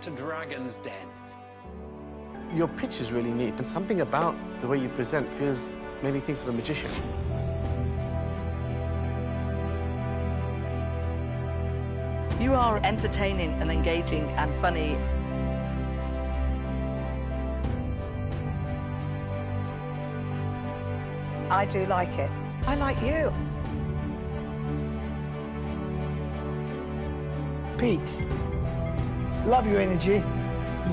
to Dragon's Den. Your pitch is really neat, and something about the way you present made me think of a magician. You are entertaining and engaging and funny. I do like it. I like you. Pete, love your energy,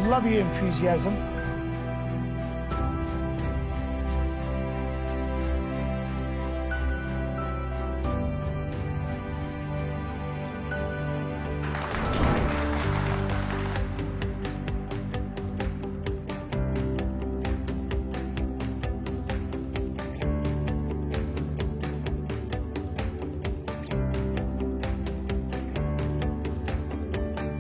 love your enthusiasm.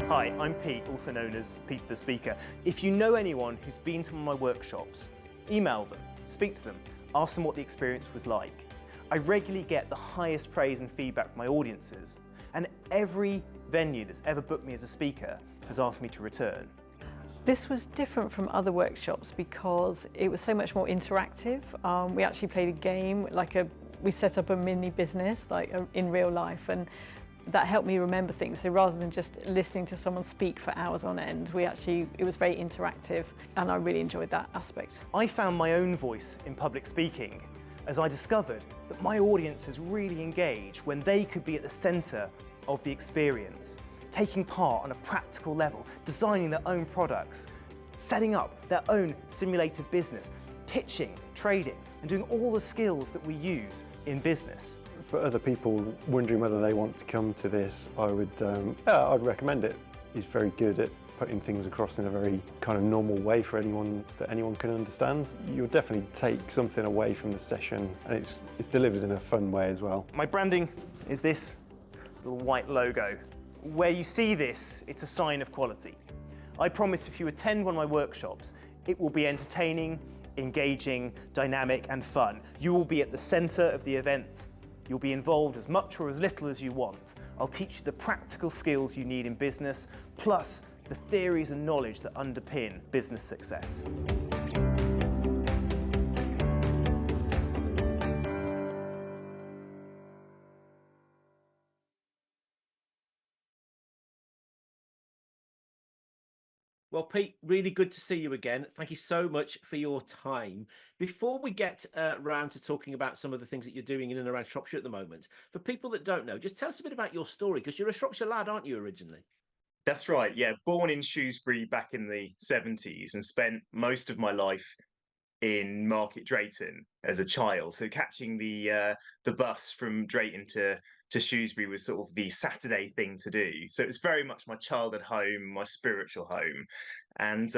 Hi, I'm Pete, also known as Pete the Speaker. If you know anyone who's been to my workshops, email them, speak to them, ask them what the experience was like. I regularly get the highest praise and feedback from my audiences, and every venue that's ever booked me as a speaker has asked me to return. This was different from other workshops because it was so much more interactive. We actually played a game, we set up a mini business in real life, and that helped me remember things. So rather than just listening to someone speak for hours on end, it was very interactive, and I really enjoyed that aspect. I found my own voice in public speaking as I discovered that my audiences really engage when they could be at the centre of the experience, taking part on a practical level, designing their own products, setting up their own simulated business, pitching, trading, and doing all the skills that we use in business. For other people wondering whether they want to come to this, I'd recommend it. He's very good at putting things across in a very kind of normal way for anyone can understand. You'll definitely take something away from the session, and it's delivered in a fun way as well. My branding is this little white logo. Where you see this, it's a sign of quality. I promise if you attend one of my workshops, it will be entertaining, engaging, dynamic and fun. You will be at the centre of the event. You'll be involved as much or as little as you want. I'll teach you the practical skills you need in business, plus the theories and knowledge that underpin business success. Well, Pete, really good to see you again. Thank you so much for your time. Before we get round to talking about some of the things that you're doing in and around Shropshire at the moment, for people that don't know, just tell us a bit about your story, because you're a Shropshire lad, aren't you, originally? That's right, yeah. Born in Shrewsbury back in the 70s and spent most of my life in Market Drayton as a child. So catching the bus from Drayton to Shrewsbury was sort of the Saturday thing to do. So it's very much my childhood home, my spiritual home. And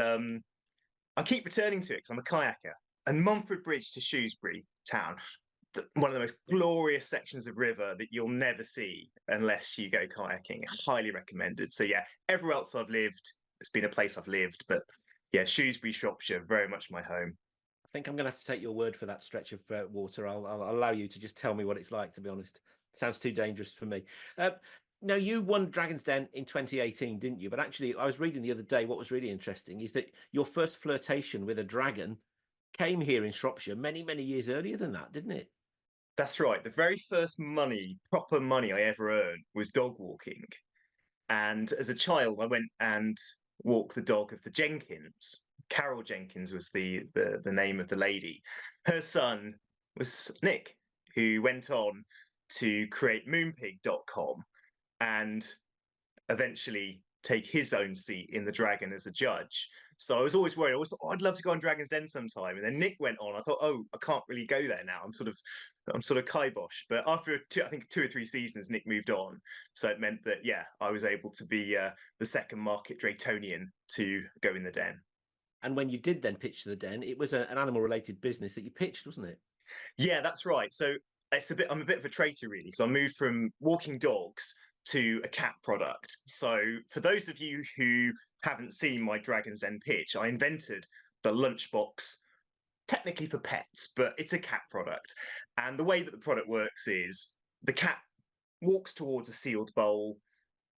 I keep returning to it because I'm a kayaker. And Mumford Bridge to Shrewsbury town, one of the most glorious sections of river that you'll never see unless you go kayaking. Highly recommended. So yeah, everywhere else I've lived, it's been a place I've lived. But yeah, Shrewsbury, Shropshire, very much my home. I think I'm going to have to take your word for that stretch of water. I'll allow you to just tell me what it's like, to be honest. Sounds too dangerous for me. Now, you won Dragon's Den in 2018, didn't you? But actually, I was reading the other day, what was really interesting is that your first flirtation with a dragon came here in Shropshire many, many years earlier than that, didn't it? That's right. The very first proper money I ever earned was dog walking. And as a child, I went and walked the dog of the Jenkins. Carol Jenkins was the name of the lady. Her son was Nick, who went on to create moonpig.com and eventually take his own seat in the Dragon as a judge. So I was always worried. I always thought, oh, I'd love to go on Dragon's Den sometime. And then Nick went on. I thought, oh, I can't really go there now. I'm sort of kibosh. But after I think 2 or 3 seasons, Nick moved on. So it meant that yeah, I was able to be the second Market Draytonian to go in the Den. And when you did then pitch to the Den, it was an animal-related business that you pitched, wasn't it? Yeah, that's right. So I'm a bit of a traitor really, because I moved from walking dogs to a cat product. So for those of you who haven't seen my Dragon's Den pitch, I invented the lunchbox, technically for pets, but it's a cat product. And the way that the product works is the cat walks towards a sealed bowl,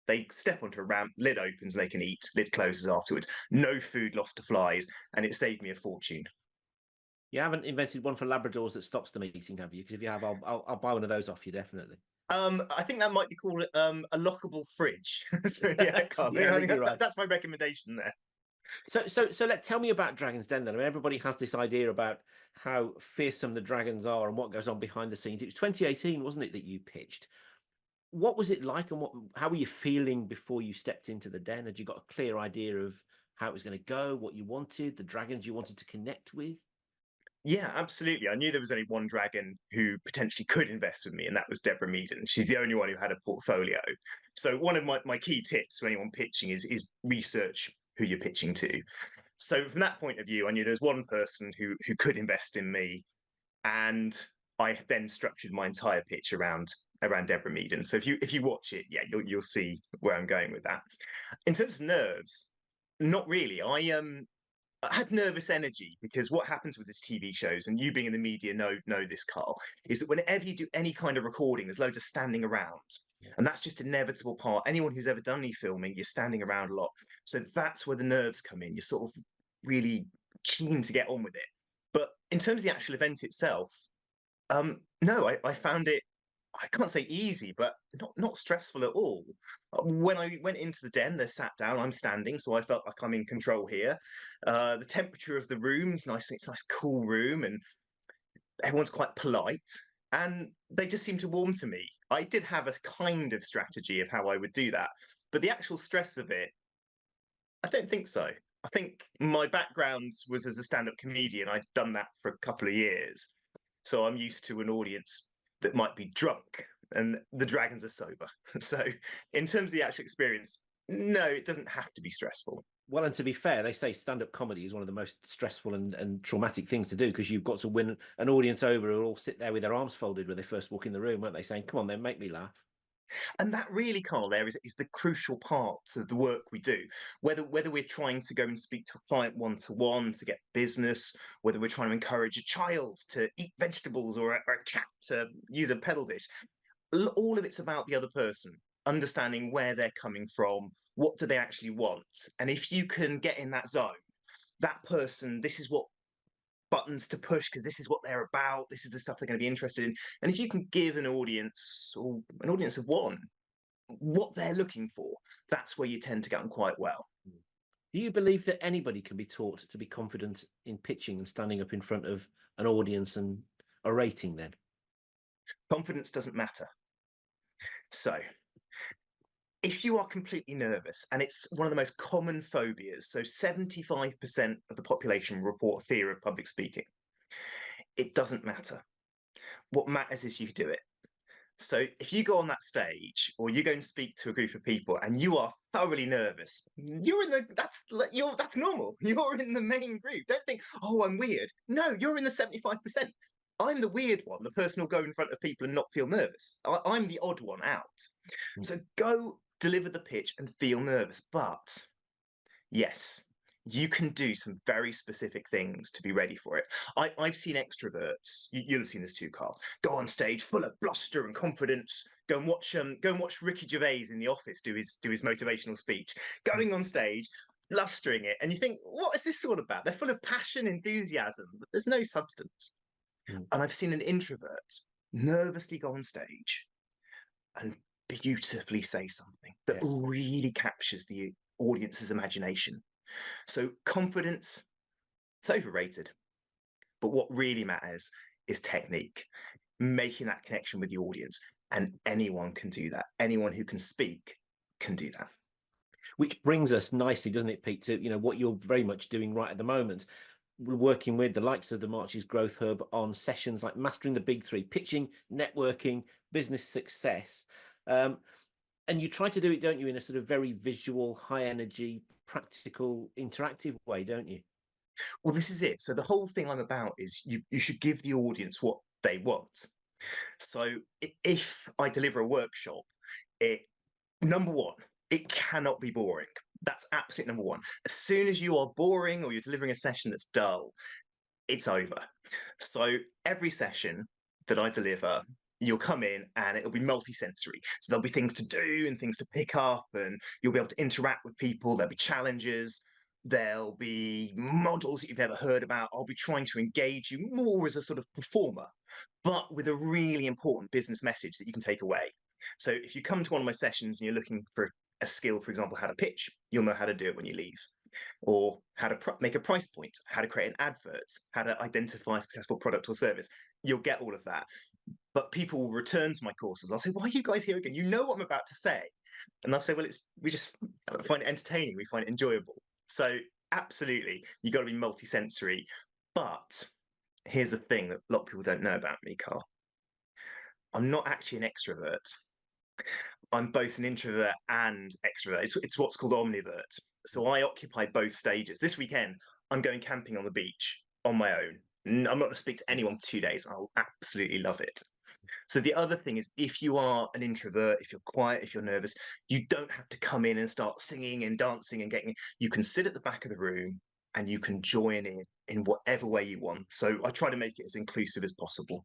They step onto a ramp, lid opens, and they can eat. Lid closes afterwards. No food lost to flies, and it saved me a fortune. You haven't invented one for Labradors that stops them eating, have you? Because if you have, I'll buy one of those off you, definitely. I think that might be called a lockable fridge. So yeah, Carl, Yeah, I think you're right. that's my recommendation there. So tell me about Dragon's Den then. I mean, everybody has this idea about how fearsome the dragons are and what goes on behind the scenes. It was 2018, wasn't it, that you pitched? What was it like, and how were you feeling before you stepped into the den? Had you got a clear idea of how it was going to go, what you wanted, the dragons you wanted to connect with? Yeah, absolutely. I knew there was only one dragon who potentially could invest with me, and that was Deborah Meaden. She's the only one who had a portfolio. So one of my key tips for anyone pitching is research who you're pitching to. So from that point of view, I knew there was one person who could invest in me, and I then structured my entire pitch around Deborah Meaden. So if you watch it, yeah, you'll see where I'm going with that. In terms of nerves, not really. I had nervous energy because what happens with these TV shows, and you being in the media know this, Carl, is that whenever you do any kind of recording, there's loads of standing around. And that's just an inevitable part. Anyone who's ever done any filming, you're standing around a lot. So that's where the nerves come in. You're sort of really keen to get on with it. But in terms of the actual event itself, no, I found it, I can't say easy, but not stressful at all. When I went into the den, they're sat down, I'm standing, so I felt like I'm in control here. The temperature of the room's nice, it's a nice cool room, and everyone's quite polite, and they just seem to warm to me. I did have a kind of strategy of how I would do that, but the actual stress of it, I don't think so. I think my background was as a stand-up comedian. I'd done that for a couple of years. So I'm used to an audience that might be drunk, and the dragons are sober. So in terms of the actual experience, no, it doesn't have to be stressful. Well, and to be fair, they say stand-up comedy is one of the most stressful and traumatic things to do, because you've got to win an audience over who all sit there with their arms folded when they first walk in the room, weren't they, saying, come on then, make me laugh. And that really, Carl, there is the crucial part of the work we do. Whether we're trying to go and speak to a client one-to-one to get business, whether we're trying to encourage a child to eat vegetables or a cat to use a pedal dish, all of it's about the other person, understanding where they're coming from, what do they actually want. And if you can get in that zone, that person, this is what buttons to push because this is what they're about, this is the stuff they're going to be interested in. And if you can give an audience, or an audience of one, what they're looking for, that's where you tend to get on quite well. Do you believe that anybody can be taught to be confident in pitching and standing up in front of an audience and orating then? Confidence doesn't matter. So if you are completely nervous, and it's one of the most common phobias, so 75% of the population report fear of public speaking, it doesn't matter. What matters is you do it. So if you go on that stage, or you go and speak to a group of people and you are thoroughly nervous, that's normal. You're in the main group. Don't think, oh, I'm weird. No, you're in the 75%. I'm the weird one, the person who'll go in front of people and not feel nervous. I'm the odd one out. So go deliver the pitch and feel nervous. But yes, you can do some very specific things to be ready for it. I've seen extroverts, you'll have seen this too, Carl, go on stage full of bluster and confidence. Go and watch Ricky Gervais in The Office do his motivational speech. Going on stage, blustering it, and you think, what is this all about? They're full of passion, enthusiasm, but there's no substance. And I've seen an introvert nervously go on stage and beautifully say something that really captures the audience's imagination. So confidence, it's overrated. But what really matters is technique, making that connection with the audience. And anyone can do that. Anyone who can speak can do that. Which brings us nicely, doesn't it, Pete, to what you're very much doing right at the moment. We're working with the likes of the Marches Growth Hub on sessions like Mastering the Big Three, pitching, networking, business success. And you try to do it, don't you, in a sort of very visual, high energy, practical, interactive way, don't you? Well, this is it. So the whole thing I'm about is you should give the audience what they want. So if I deliver a workshop, number one, it cannot be boring. That's absolute number one. As soon as you are boring or you're delivering a session that's dull, it's over. So every session that I deliver, you'll come in and it'll be multi-sensory. So there'll be things to do and things to pick up, and you'll be able to interact with people. There'll be challenges. There'll be models that you've never heard about. I'll be trying to engage you more as a sort of performer, but with a really important business message that you can take away. So if you come to one of my sessions and you're looking for a skill, for example, how to pitch, you'll know how to do it when you leave. Or how to make a price point, how to create an advert, how to identify a successful product or service. You'll get all of that. But people will return to my courses. I'll say, why are you guys here again? You know what I'm about to say. And they'll say, well, we just find it entertaining. We find it enjoyable. So absolutely, you've got to be multi-sensory. But here's the thing that a lot of people don't know about me, Carl. I'm not actually an extrovert. I'm both an introvert and extrovert. It's what's called omnivert. So I occupy both stages. This weekend, I'm going camping on the beach on my own. I'm not going to speak to anyone for 2 days. I'll absolutely love it. So the other thing is, if you are an introvert, if you're quiet, if you're nervous, you don't have to come in and start singing and dancing and getting. You can sit at the back of the room and you can join in whatever way you want. So I try to make it as inclusive as possible.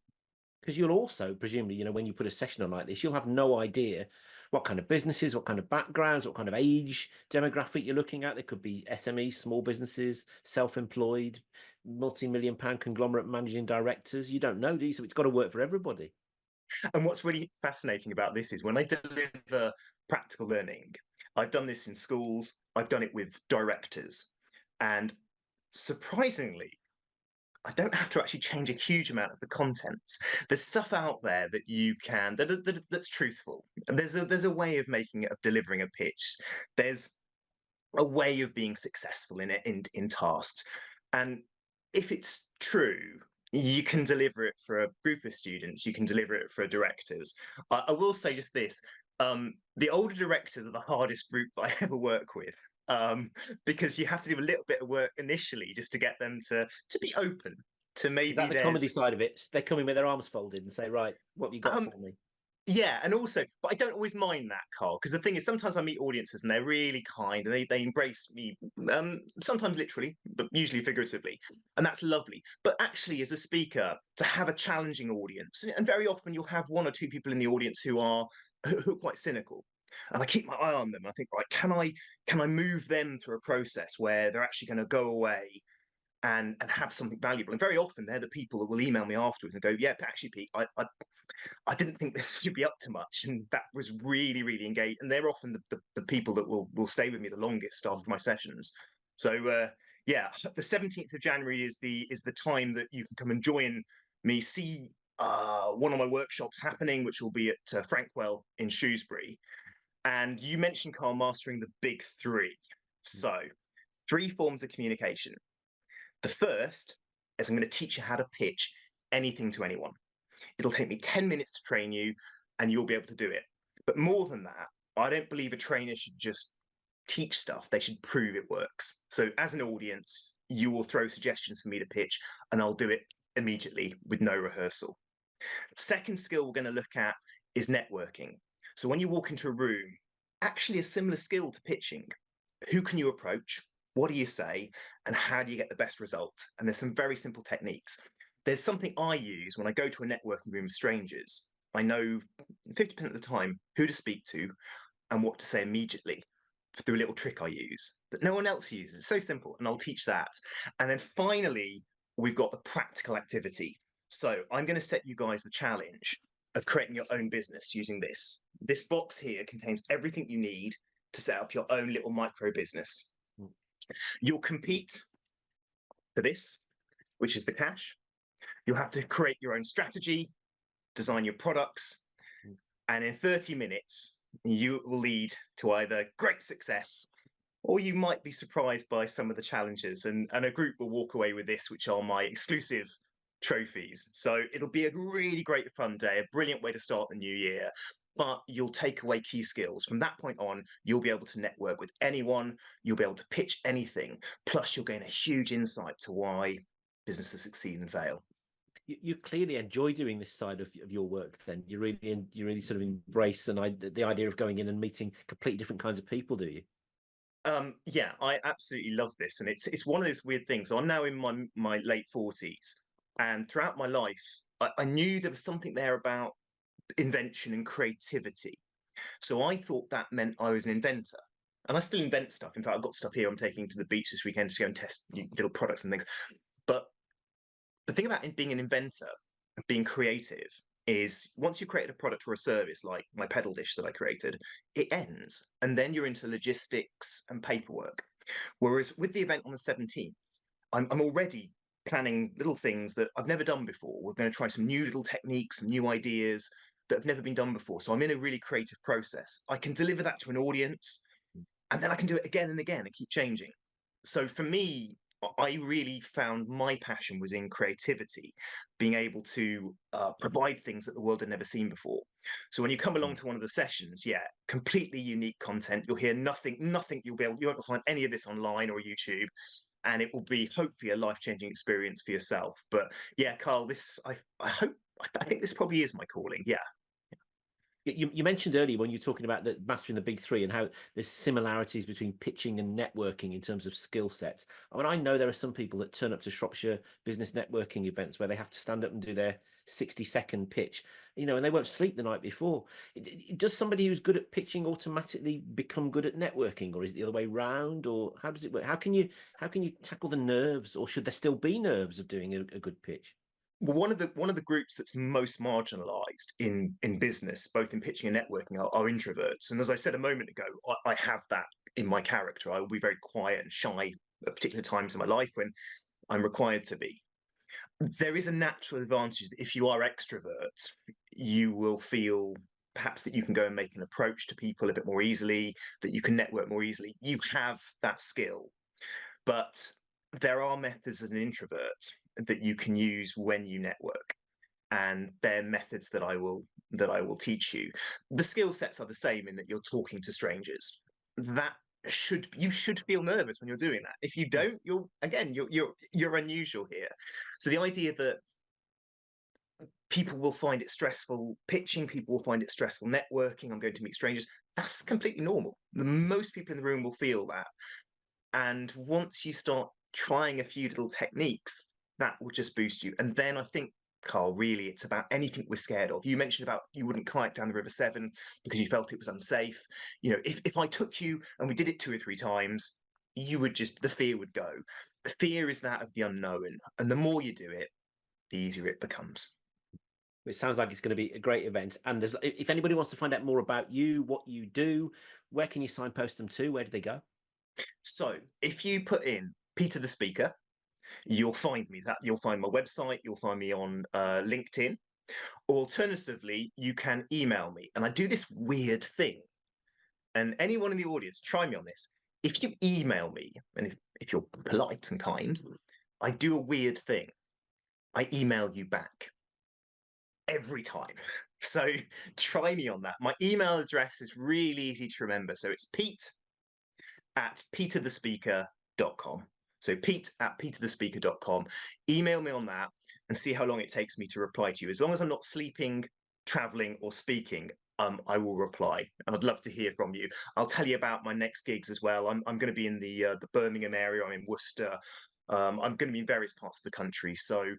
Because you'll also, presumably, you know, when you put a session on like this, you'll have no idea what kind of businesses, what kind of backgrounds, what kind of age demographic you're looking at. There could be SMEs, small businesses, self-employed, multi-million pound conglomerate managing directors. You don't know, do you? So it's got to work for everybody. And what's really fascinating about this is when I deliver practical learning, I've done this in schools, I've done it with directors, and surprisingly, I don't have to actually change a huge amount of the content. There's stuff out there that you can that's truthful. There's a way of making it, of delivering a pitch. There's a way of being successful in it in tasks, and if it's true, you can deliver it for a group of students. You can deliver it for directors. I will say just this. The older directors are the hardest group that I ever work with, because you have to do a little bit of work initially just to get them to be open to Is maybe that the comedy side of it? They come in with their arms folded and say, right, what have you got for me? Yeah, and also, but I don't always mind that, Carl, because the thing is, sometimes I meet audiences and they're really kind and they embrace me, sometimes literally, but usually figuratively, and that's lovely. But actually, as a speaker, to have a challenging audience, and very often you'll have one or two people in the audience who are quite cynical, and I keep my eye on them. I think, right, can I move them through a process where they're actually going to go away and have something valuable? And very often they're the people that will email me afterwards and go, yeah, actually, Pete, I didn't think this should be up to much, and that was really, really engaged. And they're often the people that will stay with me the longest after my sessions. So yeah, the 17th of January is the time that you can come and join me, see one of my workshops happening, which will be at Frankwell in Shrewsbury. And you mentioned, Carl, mastering the big three. So 3 forms of communication. The first is I'm going to teach you how to pitch anything to anyone. It'll take me 10 minutes to train you and you'll be able to do it. But more than that, I don't believe a trainer should just teach stuff. They should prove it works. So as an audience, you will throw suggestions for me to pitch and I'll do it immediately with no rehearsal. Second skill we're going to look at is networking. So when you walk into a room, actually a similar skill to pitching. Who can you approach? What do you say? And how do you get the best result? And there's some very simple techniques. There's something I use when I go to a networking room of strangers. I know 50% of the time who to speak to and what to say immediately through a little trick I use that no one else uses. It's so simple, and I'll teach that. And then finally, we've got the practical activity. So I'm going to set you guys the challenge of creating your own business using this. This box here contains everything you need to set up your own little micro business. You'll compete for this, which is the cash. You'll have to create your own strategy, design your products, and in 30 minutes, you will lead to either great success or you might be surprised by some of the challenges. And a group will walk away with this, which are my exclusive trophies. So it'll be a really great fun day, a brilliant way to start the new year. But you'll take away key skills. From that point on, you'll be able to network with anyone, you'll be able to pitch anything, plus you'll gain a huge insight to why businesses succeed and fail. You clearly enjoy doing this side of your work. Then you really sort of embrace the idea of going in and meeting completely different kinds of people, do you? Yeah, I absolutely love this, and it's one of those weird things. So I'm now in my late 40s, and throughout my life, I knew there was something there about invention and creativity. So I thought that meant I was an inventor. And I still invent stuff. In fact, I've got stuff here I'm taking to the beach this weekend to go and test little products and things. But the thing about being an inventor, being creative, is once you create a product or a service like my pedal dish that I created, it ends. And then you're into logistics and paperwork. Whereas with the event on the 17th, I'm already planning little things that I've never done before. We're going to try some new little techniques, some new ideas that have never been done before. So I'm in a really creative process. I can deliver that to an audience, and then I can do it again and again and keep changing. So for me, I really found my passion was in creativity, being able to provide things that the world had never seen before. So when you come along to one of the sessions, yeah, completely unique content. You'll hear nothing you won't find any of this online or YouTube, and it will be hopefully a life-changing experience for yourself. But yeah, Carl, I think this probably is my calling. Yeah. You mentioned earlier when you were talking about the mastering the big three and how there's similarities between pitching and networking in terms of skill sets. I mean, I know there are some people that turn up to Shropshire business networking events where they have to stand up and do their 60-second pitch, and they won't sleep the night before. Does somebody who's good at pitching automatically become good at networking, or is it the other way round, or how does it work? How can you tackle the nerves, or should there still be nerves of doing a good pitch? Well, one of the groups that's most marginalized in business, both in pitching and networking, are introverts. And as I said a moment ago, I have that in my character. I will be very quiet and shy at particular times in my life when I'm required to be. There is a natural advantage that if you are extrovert, you will feel perhaps that you can go and make an approach to people a bit more easily, that you can network more easily. You have that skill. But there are methods as an introvert that you can use when you network, and they're methods that I will teach you. The skill sets are the same in that you're talking to strangers. You should feel nervous when you're doing that. If you don't, you're unusual here. So the idea that people will find it stressful pitching, people will find it stressful networking, I'm going to meet strangers, that's completely normal. Most people in the room will feel that. And once you start trying a few little techniques, that will just boost you. And then I think, Carl, really, it's about anything we're scared of. You mentioned about you wouldn't kayak down the River Severn because you felt it was unsafe. If I took you and we did it 2 or 3 times, the fear would go. The fear is that of the unknown. And the more you do it, the easier it becomes. It sounds like it's going to be a great event. And if anybody wants to find out more about you, what you do, where can you signpost them to? Where do they go? So if you put in Peter the Speaker, you'll find me. You'll find my website. You'll find me on LinkedIn. Alternatively, you can email me. And I do this weird thing. And anyone in the audience, try me on this. If you email me, and if you're polite and kind, I do a weird thing. I email you back every time. So try me on that. My email address is really easy to remember. So it's pete@peterthespeaker.com. So pete@peterthespeaker.com. Email me on that and see how long it takes me to reply to you. As long as I'm not sleeping, traveling, or speaking, I will reply. And I'd love to hear from you. I'll tell you about my next gigs as well. I'm going to be in the Birmingham area. I'm in Worcester. I'm going to be in various parts of the country. So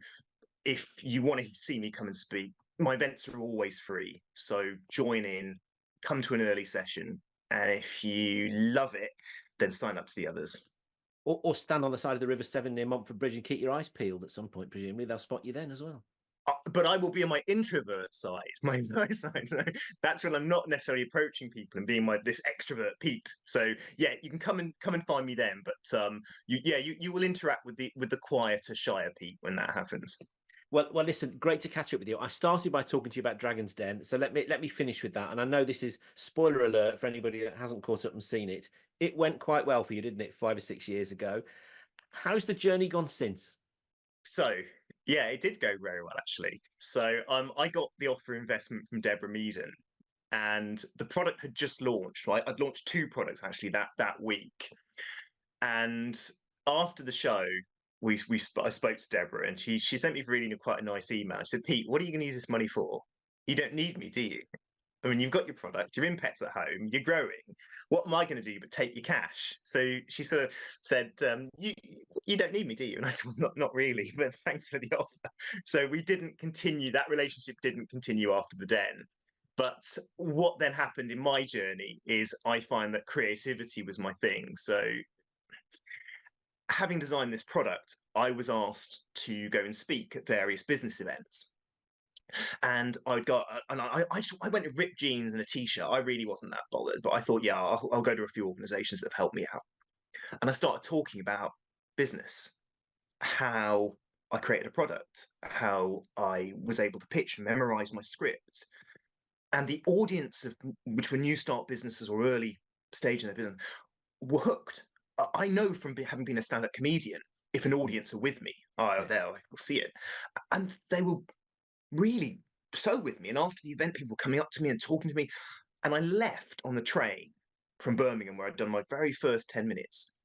if you want to see me come and speak, my events are always free. So join in, come to an early session. And if you love it, then sign up to the others. Or stand on the side of the River Severn near Montford Bridge and keep your eyes peeled at some point, presumably. They'll spot you then as well. But I will be on my introvert side, my side. So that's when I'm not necessarily approaching people and being this extrovert Pete. So yeah, you can come and find me then. But you will interact with the quieter, shyer Pete when that happens. Well, listen, great to catch up with you. I started by talking to you about Dragon's Den, so let me finish with that. And I know this is spoiler alert for anybody that hasn't caught up and seen it. It went quite well for you, didn't it, 5 or 6 years ago? How's the journey gone since? So yeah, it did go very well actually. So I got the offer investment from Deborah Meaden, and the product had just launched. Right, I'd launched 2 products actually that week, and after the show, I spoke to Deborah, and she sent me really quite a nice email. She said, "Pete, what are you going to use this money for? You don't need me, do you? I mean, you've got your product, you're in pets at home, you're growing. What am I going to do but take your cash?" So she sort of said, "You don't need me, do you?" And I said, "Well, not really, but thanks for the offer." So we didn't continue. That relationship didn't continue after the Den. But what then happened in my journey is I find that creativity was my thing. So having designed this product, I was asked to go and speak at various business events. And I'd go, and I went in ripped jeans and a t-shirt. I really wasn't that bothered, but I thought, yeah, I'll go to a few organizations that have helped me out. And I started talking about business, how I created a product, how I was able to pitch and memorize my script. And the audience, which were new start businesses or early stage in their business, were hooked. I know from having been a stand-up comedian, if an audience are with me, they'll see it. And they were really so with me. And after the event, people were coming up to me and talking to me. And I left on the train from Birmingham, where I'd done my very first 10 minutes.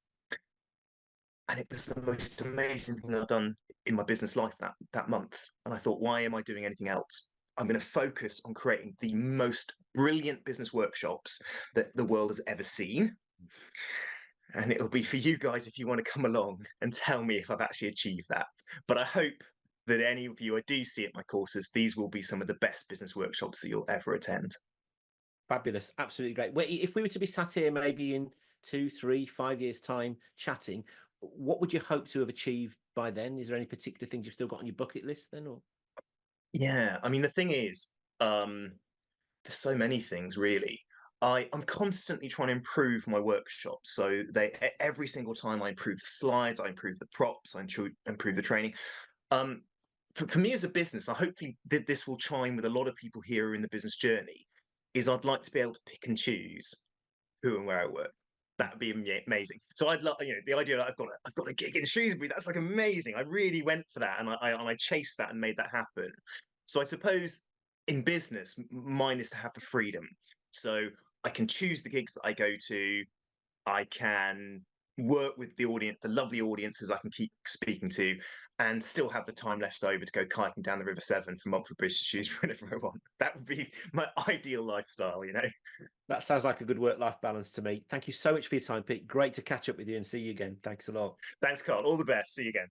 And it was the most amazing thing I've done in my business life that month. And I thought, why am I doing anything else? I'm going to focus on creating the most brilliant business workshops that the world has ever seen. And it'll be for you guys if you want to come along and tell me if I've actually achieved that. But I hope that any of you I do see at my courses, these will be some of the best business workshops that you'll ever attend. Fabulous. Absolutely great. Well, if we were to be sat here maybe in 2, 3, 5 years' time chatting, what would you hope to have achieved by then? Is there any particular things you've still got on your bucket list then? Or Yeah, I mean, the thing is, there's so many things really. I'm constantly trying to improve my workshops. So every single time I improve the slides, I improve the props, I improve the training. For me as a business, I hopefully this will chime with a lot of people here in the business journey, is I'd like to be able to pick and choose who and where I work. That would be amazing. So I'd love, the idea that I've got a gig in Shrewsbury. That's like amazing. I really went for that, and I chased that and made that happen. So I suppose in business, mine is to have the freedom. So I can choose the gigs that I go to. I can work with the audience, the lovely audiences I can keep speaking to, and still have the time left over to go kayaking down the River Severn from Montford Bridge to Shrewsbury whenever I want. That would be my ideal lifestyle, that sounds like a good work-life balance to me. Thank you so much for your time, Pete. Great to catch up with you and see you again. Thanks a lot. Thanks, Carl. All the best. See you again.